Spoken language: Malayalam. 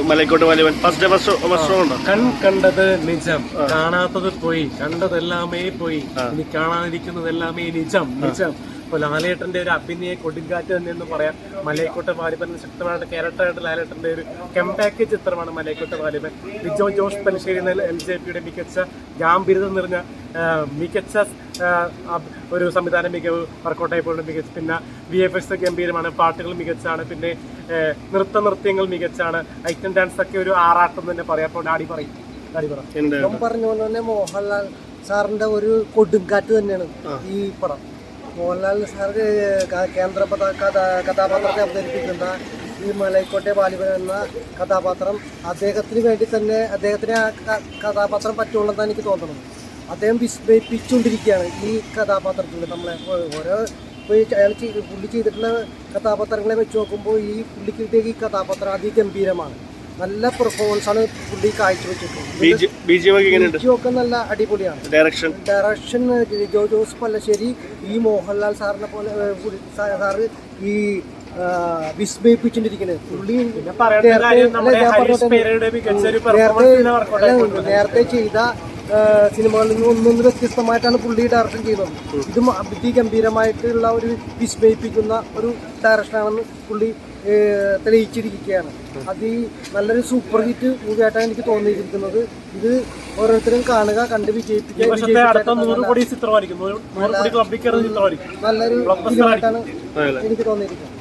മലൈക്കോട്ടെ വാലിബൻ കൺ കണ്ടത് നിജം, കാണാത്തത് പോയി, കണ്ടതെല്ലാമേ പോയി, ഇനി കാണാതിരിക്കുന്നതെല്ലാമേ നിജം നിജം. ഇപ്പൊ ലാലേട്ടന്റെ ഒരു അഭിനയ കൊടുങ്കാറ്റ് തന്നെ എന്ന് പറയാം. മലൈക്കോട്ടെ വാലിബൻ ശക്തമായിട്ട് ക്യാരക്ടറായിട്ട് ലാലേട്ടന്റെ ഒരു കംബാക്ക് ചിത്രമാണ് മലൈക്കോട്ടെ വാലിബൻ. ലിജോ ജോസ് പലിശ്ശേരി LJPയുടെ മികച്ച ഗാംഭീര്യത നിറഞ്ഞ മികച്ച ഒരു സംവിധാന മികവ്, വർക്കൗട്ടായപ്പോഴും മികച്ച, പിന്നെ VFX ഗംഭീരമാണ്, പാട്ടുകൾ മികച്ചാണ്, പിന്നെ നൃത്യങ്ങൾ മികച്ചാണ്, ഐറ്റം ഡാൻസ് ഒക്കെ ഒരു ആറാട്ടം തന്നെ പറയാം. അപ്പോൾ ഡാഡി പറയും. പറഞ്ഞ പോലെ തന്നെ മോഹൻലാൽ സാറിന്റെ ഒരു കൊടുങ്കാറ്റ് തന്നെയാണ് ഈ പടം. മോഹൻലാൽ സാറ് കേന്ദ്ര കഥാപാത്രത്തെ അവതരിപ്പിക്കുന്ന ഈ മലൈക്കോട്ടെ വാലിബൻ എന്ന കഥാപാത്രം അദ്ദേഹത്തിന് വേണ്ടി തന്നെ, അദ്ദേഹത്തിന് ആ കഥാപാത്രം പറ്റുള്ളതെന്ന് എനിക്ക് തോന്നുന്നത്. അദ്ദേഹം വിസ്മയിപ്പിച്ചുകൊണ്ടിരിക്കുകയാണ് ഈ കഥാപാത്രത്തിൽ. നമ്മളെ ഓരോ അയാൾ പുള്ളി ചെയ്തിട്ടുള്ള കഥാപാത്രങ്ങളെ വെച്ച് നോക്കുമ്പോൾ ഈ പുള്ളിക്ക് ഈ കഥാപാത്രം അതിഗംഭീരമാണ്. നല്ല പെർഫോമൻസ് ആണ് പുള്ളി കാഴ്ചവെച്ചിട്ടുള്ളത്. ഒക്കെ നല്ല അടിപൊളിയാണ്. ഡയറക്ഷൻ ജോസ് പല്ലശ്ശേരി ഈ മോഹൻലാൽ സാറിനെ പോലെ സാറ് ഈ വിസ്മയിപ്പിച്ചിരിക്കുന്നത്. പുള്ളി നേരത്തെ ചെയ്ത സിനിമകളിൽ നിന്ന് ഒന്നൊന്ന് വ്യത്യസ്തമായിട്ടാണ് പുള്ളി ഡയറക്ഷൻ ചെയ്യുന്നത്. ഇതും അതിഗംഭീരമായിട്ടുള്ള ഒരു വിസ്മയിപ്പിക്കുന്ന ഒരു ഡയറക്ഷനാണെന്ന് പുള്ളി തെളിയിച്ചിരിക്കുകയാണ്. അത് ഈ നല്ലൊരു സൂപ്പർ ഹിറ്റ് മൂവിയായിട്ടാണ് എനിക്ക് തോന്നിയിരിക്കുന്നത്. ഇത് ഓരോരുത്തരും കാണുക, കണ്ട് വിജയിപ്പിക്കുക. നല്ലൊരു ഫിലിമായിട്ടാണ് എനിക്ക് തോന്നിയിരിക്കുന്നത്.